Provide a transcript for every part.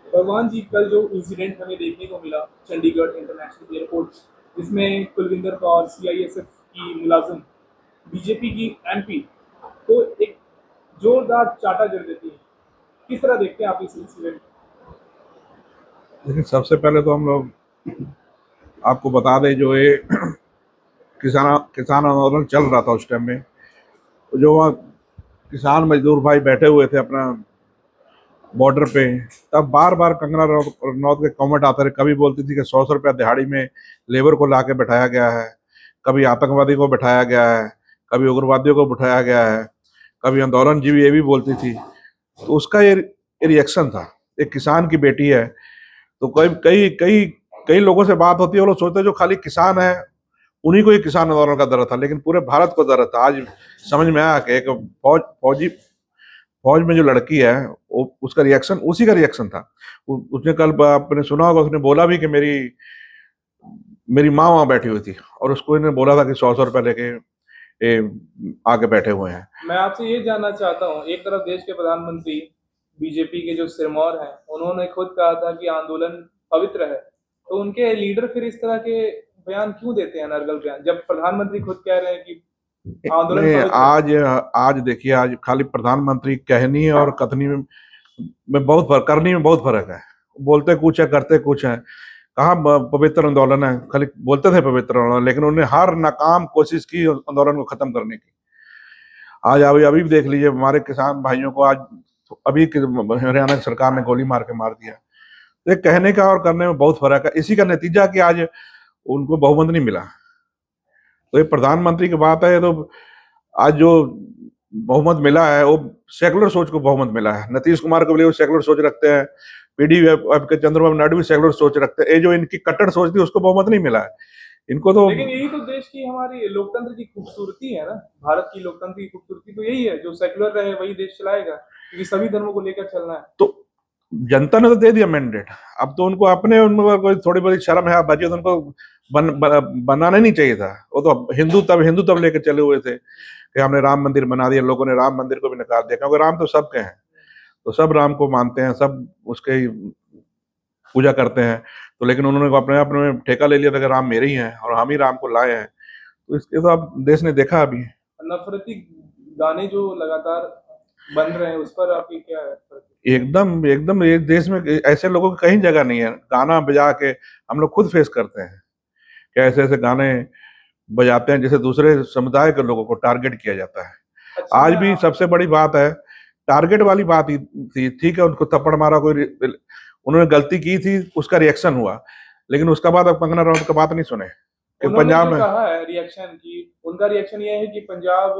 भगवान जी, कल जो इंसिडेंट हमें देखने को मिला चंडीगढ़ इंटरनेशनल एयरपोर्ट, जिसमें कुलविंदर कौर सीआईएसएफ की मुलाजिम बीजेपी की एमपी को एक जोरदार चाटा जड़ देती है। किस तरह देखते हैं आप इस इंसिडेंट? लेकिन सबसे पहले तो हम लोग आपको बता दें, जो ये किसान किसान आंदोलन चल रहा था उस टाइम में, जो वहाँ किसान मजदूर भाई बैठे हुए थे अपना बॉर्डर पे, तब बार बार कंगना रनौत के कमेंट आते रहे। कभी बोलती थी कि 100 रुपया दिहाड़ी में लेबर को ला के बैठाया गया है, कभी आतंकवादी को बैठाया गया है, कभी उग्रवादियों को बैठाया गया है, कभी आंदोलन जीवी, ये भी बोलती थी। तो उसका ये रिएक्शन था। एक किसान की बेटी है, तो कई कई कई कई लोगों से बात होती है, वो लोग सोचते हैं जो खाली किसान है उन्हीं को ही किसान आंदोलन का दर्द था, लेकिन पूरे भारत को दर्द था। आज समझ में आया कि एक फौज में जो लड़की है, वो उसका रिएक्शन उसी का रिएक्शन था। उसने कल आपने सुना होगा, उसने बोला भी कि मेरी मेरी माँ वहां बैठी हुई थी और उसको इन्हें बोला था कि 100 रुपया लेके आके बैठे हुए हैं। मैं आपसे ये जानना चाहता हूँ, एक तरफ देश के प्रधानमंत्री बीजेपी के जो सिरमौर हैं, उन्होंने खुद कहा था कि आंदोलन पवित्र है, तो उनके लीडर फिर इस तरह के बयान क्यों देते हैं, अनर्गल बयान, जब प्रधानमंत्री खुद कह रहे हैं कि आंदोलन नहीं, पवित्र है? आज आज देखिए, आज खाली प्रधानमंत्री कहनी और कथनी में बहुत फर्क, करनी में बहुत फर्क है। बोलते कुछ है, करते कुछ है। कहाँ पवित्र आंदोलन है? खाली बोलते थे पवित्र आंदोलन, लेकिन उन्होंने हर नाकाम कोशिश की आंदोलन को खत्म करने की। आज अभी अभी देख लीजिए, हमारे किसान भाइयों को आज अभी हरियाणा की सरकार ने गोली मार के मार दिया। तो ये कहने का और करने में बहुत फर्क है। इसी का नतीजा कि आज उनको बहुमत नहीं मिला। तो ये प्रधानमंत्री की बात है, तो आज जो बहुमत मिला है वो सेकुलर सोच को बहुमत मिला है। नीतीश कुमार को भी वो सेकुलर सोच रखते हैं, पीडीएफ के चंद्रबाबू नायडू भी सेकुलर सोच रखते हैं। ये जो इनकी कट्टर सोच थी उसको बहुमत नहीं मिला है इनको तो। लेकिन यही तो देश की, हमारी लोकतंत्र की खूबसूरती है ना। भारत की लोकतंत्र की खूबसूरती तो यही है, जो सेक्युलर रहे वही देश चलाएगा, क्योंकि सभी धर्मों को लेकर चलना है। तो जनता ने तो दे दिया मैंडेट। अब तो उनको अपने उनमें कोई थोड़ी बड़ी शर्म है बची, तो उनको बनाना नहीं चाहिए था। वो तो हिंदू तब लेके चले हुए थे कि हमने राम मंदिर बना दिया। लोगों ने राम मंदिर को भी नकार दिया, क्योंकि राम तो सबके हैं, तो सब राम को मानते हैं, सब उसके पूजा करते हैं। तो लेकिन उन्होंने अपने अपने ठेका ले लिया था कि राम मेरे ही हैं और हम ही राम को लाए हैं। तो इसके तो अब देश ने देखा अभी। नफरती गाने जो लगातार बन रहे हैं, उस पर आपकी क्या है एकदम एकदम एक देश में ऐसे लोगों की कहीं जगह नहीं है। गाना बजा के हम लोग खुद फेस करते हैं कि ऐसे ऐसे गाने बजाते हैं जैसे दूसरे समुदाय के लोगों को टारगेट किया जाता है। अच्छा, आज मैं भी सबसे बड़ी बात है, टारगेट वाली बात ही थी। ठीक है, उनको थप्पड़ मारा, कोई उन्होंने गलती की थी, उसका रिएक्शन हुआ, लेकिन उसका बाद अब कंगना रनौत का बात नहीं सुने कि उन्होंने पंजाब जो में। कहा है रिएक्शन की, उनका रिएक्शन ये है कि पंजाब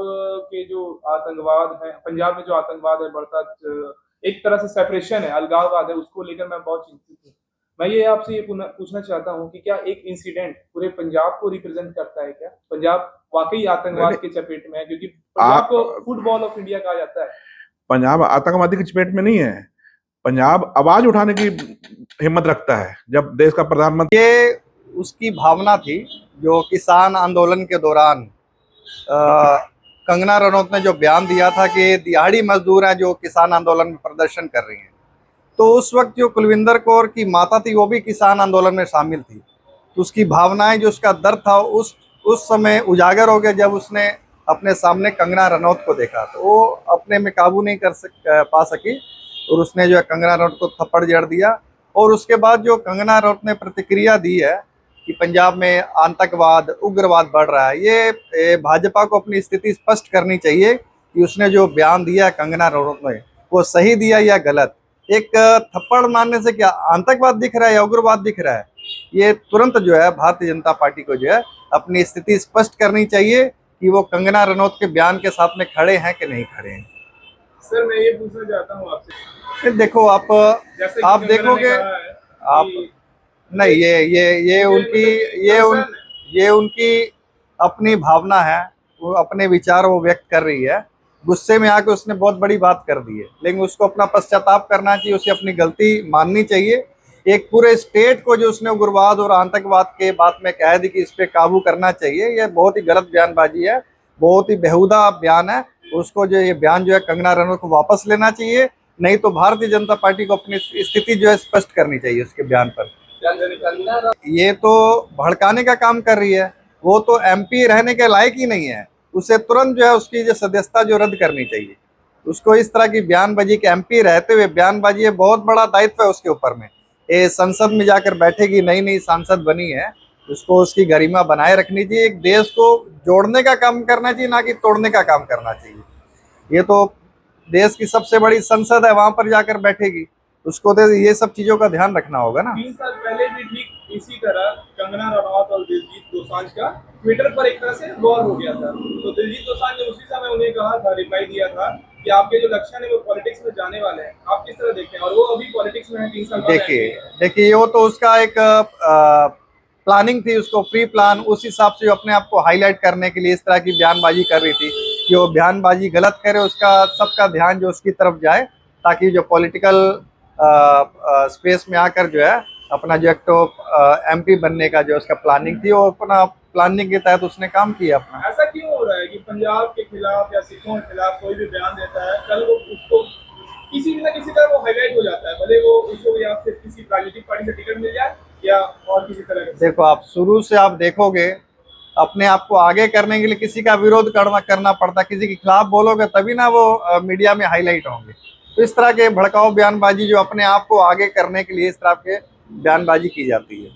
के जो आतंकवाद है, पंजाब में जो आतंकवाद है बढ़ता, एक तरह से सेपरेशन है, अलगाववाद है, उसको लेकर मैं बहुत चिंतित हूँ। मैं ये आपसे ये पूछना चाहता हूँ कि क्या एक इंसिडेंट पूरे पंजाब को रिप्रेजेंट करता है? क्या पंजाब वाकई नहीं आतंकवाद नहीं, के चपेट में है? क्योंकि आ, पंजाब को फुटबॉल ऑफ इंडिया कहा जाता है। पंजाब आतंकवादी की चपेट में नहीं है। पंजाब आवाज उठाने की हिम्मत रखता है। जब देश का प्रधानमंत्री, ये उसकी भावना थी जो किसान आंदोलन के दौरान कंगना रनौत ने जो बयान दिया था कि दिहाड़ी मजदूर हैं जो किसान आंदोलन में प्रदर्शन कर रही हैं। तो उस वक्त जो कुलविंदर कौर की माता थी वो भी किसान आंदोलन में शामिल थी। तो उसकी भावनाएं, जो उसका दर्द था, उस समय उजागर हो गया जब उसने अपने सामने कंगना रनौत को देखा। तो वो अपने में काबू नहीं पा सकी और उसने जो है कंगना रनौत को थप्पड़ जड़ दिया। और उसके बाद जो कंगना रनौत ने प्रतिक्रिया दी है कि पंजाब में आतंकवाद, उग्रवाद बढ़ रहा है, ये भाजपा को अपनी स्थिति स्पष्ट करनी चाहिए कि उसने जो बयान दिया है कंगना रनौत ने, वो सही दिया या गलत। एक थप्पड़ मारने से क्या आतंकवाद दिख रहा है या उग्रवाद दिख रहा है? ये तुरंत जो है भारतीय जनता पार्टी को जो है अपनी स्थिति स्पष्ट करनी चाहिए कि वो कंगना रनौत के बयान के साथ में खड़े हैं कि नहीं खड़े हैं। सर, मैं ये पूछना चाहता हूँ आपसे, देखो, जैसे कि आप कंगना ने देखोगे, कहा है आप कि नहीं, ये मुझे उनकी, मतलब कि ये उन कंसर्न है। ये उनकी अपनी भावना है। वो अपने विचार वो व्यक्त कर रही है। गुस्से में आके उसने बहुत बड़ी बात कर दी है, लेकिन उसको अपना पश्चाताप करना चाहिए, उसे अपनी गलती माननी चाहिए। एक पूरे स्टेट को जो उसने उग्रवाद और आतंकवाद के बात में कह दी कि इस पे काबू करना चाहिए, यह बहुत ही गलत बयानबाजी है, बहुत ही बेहुदा बयान है। उसको जो ये बयान जो है कंगना रनौत को वापस लेना चाहिए नहीं तो भारतीय जनता पार्टी को अपनी स्थिति जो है स्पष्ट करनी चाहिए उसके बयान पर। ये तो भड़काने का काम कर रही है, वो तो एमपी रहने के लायक ही नहीं है, उसे तुरंत जो है उसकी जो सदस्यता जो रद्द करनी चाहिए। उसको इस तरह की बयानबाजी के एमपी रहते हुए बयानबाजी, ये बहुत बड़ा दायित्व है उसके ऊपर में। ये संसद में जाकर बैठेगी, नई नई सांसद बनी है, उसको उसकी गरिमा बनाए रखनी चाहिए। एक देश को जोड़ने का काम करना चाहिए, ना कि तोड़ने का काम करना चाहिए। ये तो देश की सबसे बड़ी संसद है, वहां पर जाकर बैठेगी, उसको तो ये सब चीजों का ध्यान रखना होगा ना। 3 साल पहले भी ठीक इसी तरह कंगना रनौत और दिलजीत दोसांझ का ट्विटर पर एक तरह से वॉर हो गया था। तो दिलजीत दोसांझ ने उसी समय उन्हें कहा था, रिप्लाई दिया था कि आपके जो लक्षण है वो पॉलिटिक्स में जाने वाले हैं। आप किस तरह देखते हैं? और वो अभी पॉलिटिक्स में है 3 साल बाद। देखिए वो तो उसका एक प्लानिंग थी, उसको प्री प्लान, उस हिसाब से अपने आप को हाईलाइट करने के लिए इस तरह की बयानबाजी कर रही थी कि वो बयानबाजी गलत करे, उसका सबका ध्यान जो उसकी तरफ जाए, ताकि जो पॉलिटिकल स्पेस में आकर जो है अपना जो एक तो एमपी बनने का जो उसका प्लानिंग थी, वो अपना प्लानिंग के तहत उसने काम किया अपना। ऐसा क्यों हो रहा है कि पंजाब के खिलाफ या सिखों के खिलाफ कोई भी बयान देता है, कल वो उसको किसी न किसी तरह वो हाईलाइट हो जाता है, भले वो उसको या फिर किसी राजनीतिक पार्टी से टिकट मिल जाए या और किसी तरह से। देखो, आप शुरू से आप देखोगे, अपने आप को आगे करने के लिए किसी का विरोध करना पड़ता, किसी के खिलाफ बोलोगे तभी ना वो मीडिया में हाईलाइट होंगे। तो इस तरह के भड़काऊ बयानबाजी जो अपने आप को आगे करने के लिए इस तरह के बयानबाजी की जाती है।